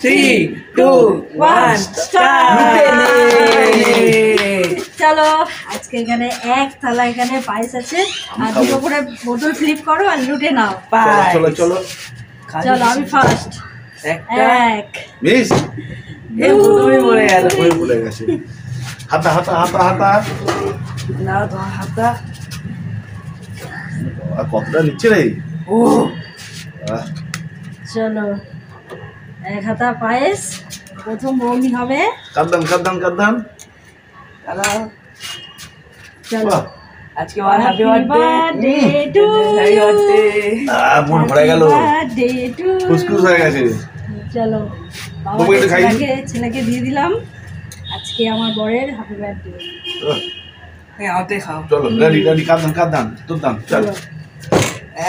3, 2, 1 চলো আজকে এখানে এক থালা এখানে পায়েস আছে আর দুটো করে বোতল ফ্লিপ করো আর লুটে নাও। চলো চলো চলো আমি ফার্স্ট। এক মিস এই বোতলই পড়ে গেল। ওই ভুলে গেছে। হাতা হাতা হাতা হাতা নাও তোমার হাতটা। আর কতটা নিচ্ছে রে? ও আহ, চলো এক হাতা পায়েস প্রথম বৌনি হবে। কাদ্দান কাদ্দান কাদ্দান। দাঁড়াও। চলো বাহ, আজকে আমার happy birthday two happy birthday. মন ভরে গেল, বার্থডে টু। ফুসফুস হয়ে গেছে। চলো তোমাকে একটু খাইয়ে দিই। ছেলেকে দিয়ে দিলাম আজকে আমার বরের হ্যাপি বার্থডে। আহ, হ্যাঁ আমাতে খাও। চলো রেডি রেডি কাদ্দান কাদ্দান তুলতাম চল। চলো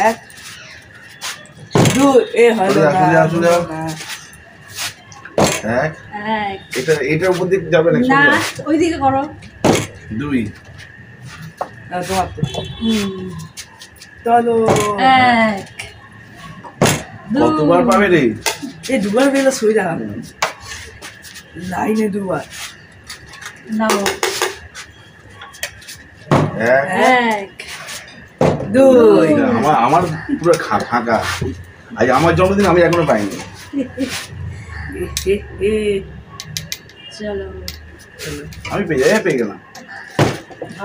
1 2 এ হলো চলে যাও, চলে যাও, চলে যাও। না। এক এক এটার উপর দিক যাবে না, না ওইদিকে করো। 2 না তোমার তো। হুম চলো এক কতবার পাবে রে? এই দুবার বেলা শুয়ে যাও লাইনে দুবার। নাও এক এক 2 আমার আমার পুরো ফাঁকা। আজ আমার জন্মদিন আমি এখনো পাইনি। চলো আমি পেয়ে গেলাম।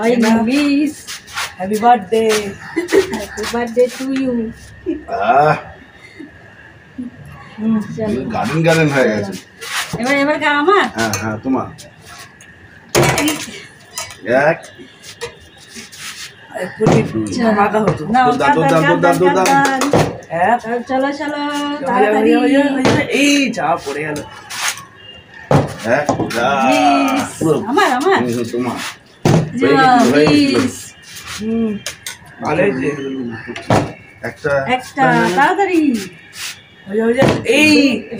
I miss happy birthday. Happy birthday to you. চলো গার্ডেন গার্ডেন হয়ে গেছে। এবার কার আমার? হ্যাঁ হ্যাঁ তোমার। এক এক্ষুনি মাখা হতো। নাও দুধ দাও, দুধ দাও। হ্যাঁ চলো চলো তাড়াতাড়ি। এই যা পড়ে গেল। এক মিস পুরো আমার তোমার। মিস ভালো হয়েছে। একটা একটা তাড়াতাড়ি। হয়ে যা এই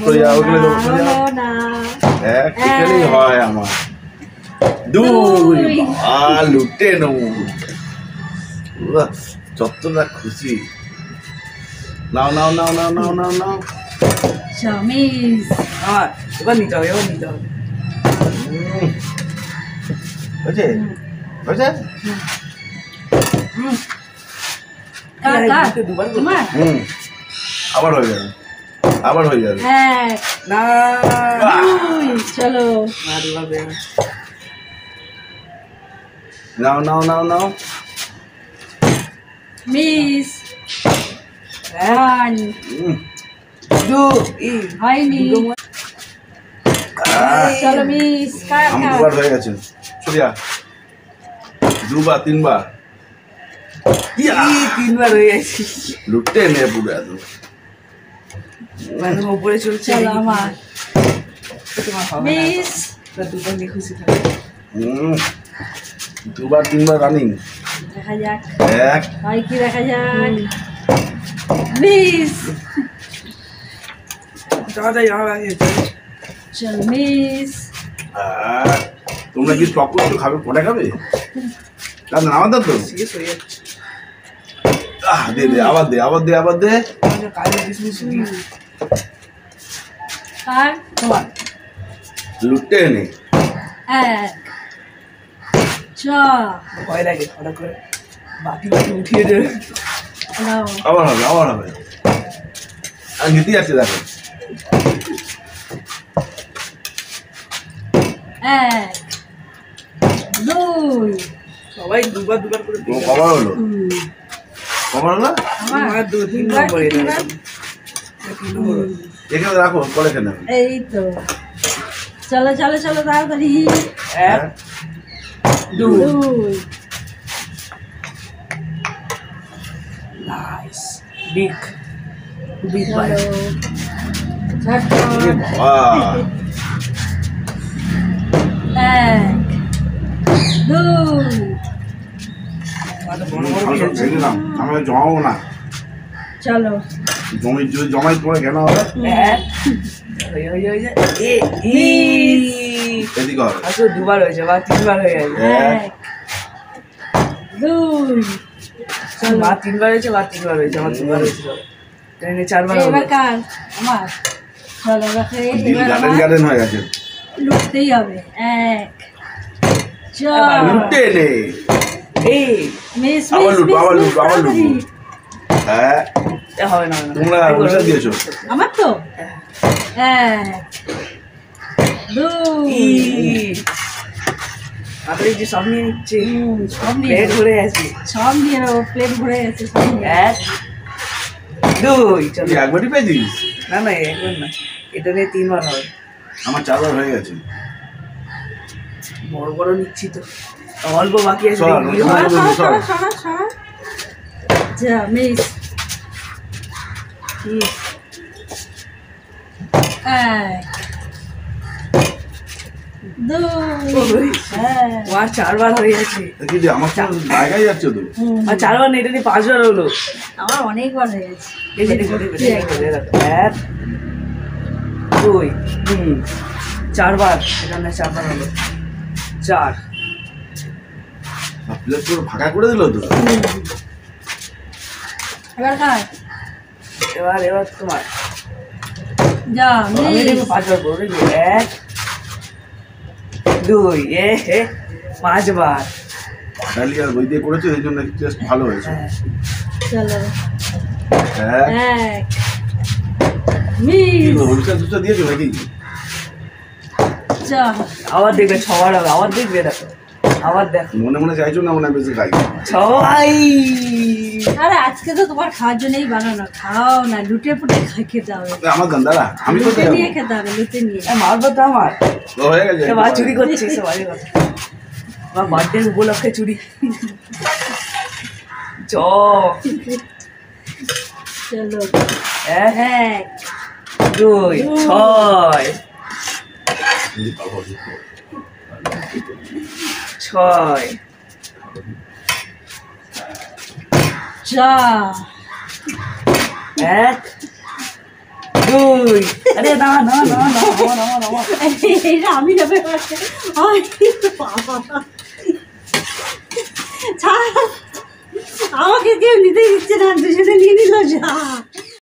সরে যাও, ওগুলো দাও, সরে যাও। হলো না এক এখানেই হয় আমার। দুই লুটে নেব। যতটা খুশি। নাও নাও নাও নাও নাও নাও নাও। মিস আমার এবার নিতে হবে এবার নিতে হবে। হয়েছে হয়েছে। কার কার দুবার করবো। তোমার আবার হয়ে যাবে, আবার হয়ে যাবে। এক না দুই চলো না দুবার বের হবে। নাও নাও নাও নাও। মিস ওয়ান দু ই হয়নি। চলো মিস কার আমার কার দুবার হয়ে গেছে। সরিয়া দুবার তিনবার। ইয়া! তিনবার হয়ে গেছে। লুটে নে পুরো এত। মানে উপরে চলছে। চলো আমার তোমার হবে না। মিস দুবার নিয়ে খুশি থাকে। দুবার তিনবার রানিং। দেখা যাক এক হয় কি দেখা যাক। মিস তাড়াতাড়ি আমার আগে চলো মিস তোমরা কি স্টক করছো? খাবে পরে খাবে? না আমাদের তো শেষ হয়ে যাচ্ছে। দে দে আবার দে আবার দে আবার দে। আমাদের কাজে ডিসমিস দিই। কার তোমার লুটে নে। এক চ ভয় লাগে হঠাৎ করে বাতি বাতি উঠিয়ে দেবে। নাও আবার হবে আবার হবে। আর নিতে যাচ্ছে দেখো। এক দুই সবাই দুবার দুবার করে ও কবার হলো? কবার হলো? আমার দু তিনবার তিনবার করে তিনবার। এখানে রাখো পরে খেলে নেবে। এই তো চলো চলো চলো তাড়াতাড়ি। এক দু দুই নাইস বিগ বিগ চলো বাই। ঝটপট। এ বাবা এক দুই আমাদের বড় বড় আমি সব খেলছে। ভেঙে নাম আমি আর জমাবো না। চলো জমি যদি জমাই তোমার কেন হবে? এক হয়ে এ ই এদিকে হবে। আসলে দুবার হয়েছে বা তিনবার হয়ে গেছে। এক দুই চলো বা তিনবার হয়েছে বা তিনবার হয়েছে আমার দুবার হয়েছে ট্রেনে চারবার হলো। এবার কার আমার চলো এবার গার্ডেন আমার গার্ডেন হয়ে গেছে। লুটতেই হবে। এক লুটে নে। এই মিস আবার মিস লুটবো, আবার মিস লুটবো, আবার তাড়াতাড়ি। লুটবো। হ্যাঁ এ হবে না, হবে না। তোমরা পয়সা দিয়েছো। আমার তো এক দুই তাড়াতাড়ি যে সব নিয়ে নিচ্ছে, সব নিয়ে প্লেট ভরে আছে। সব নিয়ে নেবো, প্লেট ভরে গেছে সব নিয়ে। এক দুই, চলো। তুই একবারই পেয়েছিস? না না একবার না, এটা নিয়ে 3 বার হবে। আমার 4 বার হয়ে গেছে। বড় বড় নিচ্ছি তো, অল্প বাকি আছে। চল, দেখবি। চল। সরা, সরা, সরা, সরা। যা মিস এক দুই হ্যাঁ আমার 4 বার হয়ে গেছে। কি যে আমার তো জায়গায় যাচ্ছে তো। আর 4 বার না, এটা নিয়ে 5 বার হলো। আমার অনেকবার হয়ে গেছে। দেখো দেখো দেখো দেখো দেখো। এক দুই 4 বার, এখানে 4 বার হলো। 4 প্লেট পুরো ফাঁকা করে দিল তো। এবার খায় এবার এবার তোমার। যা আমি মিস দেখবো 5 বার করবো, দেখবি। এক দুই এ হে 5 বার। ডালি আর বই দিয়ে করেছে, এই জন্য টেস্ট ভালো হয়েছে। হ্যাঁ। চলো হ্যাঁ এক মিস হলুদ দুধটা দিয়েছো নাকি? যা আবার দেখবে 6 বার হবে, আবার দেখবে। দেখো আবার দেখো মনে মনে চাইছো না, মনে হয় বেশি খাই। সবাই। আরে আজকে তো তোমার খাওয়ার জন্যই বানানো, খাও না, লুটে পুটে খেতে হবে, আমার গান দাঁড়া, আমি তো লুটে নিয়ে খেতে হবে, লুটে নিয়ে। মারবো তো আমার। হয়ে গেছে। এবার চুরি করছিস সবাই কথা। আমার বার্থডে উপলক্ষে চুরি। চ চলো এক এক দুই 6 6 যা এক দুই। আরে না না না না না না না। এইটা আমি নেবে পারছে বাবা ছাড়, আমাকে কেউ নিতে দিচ্ছে না, দুজনে নিয়ে নিল। যা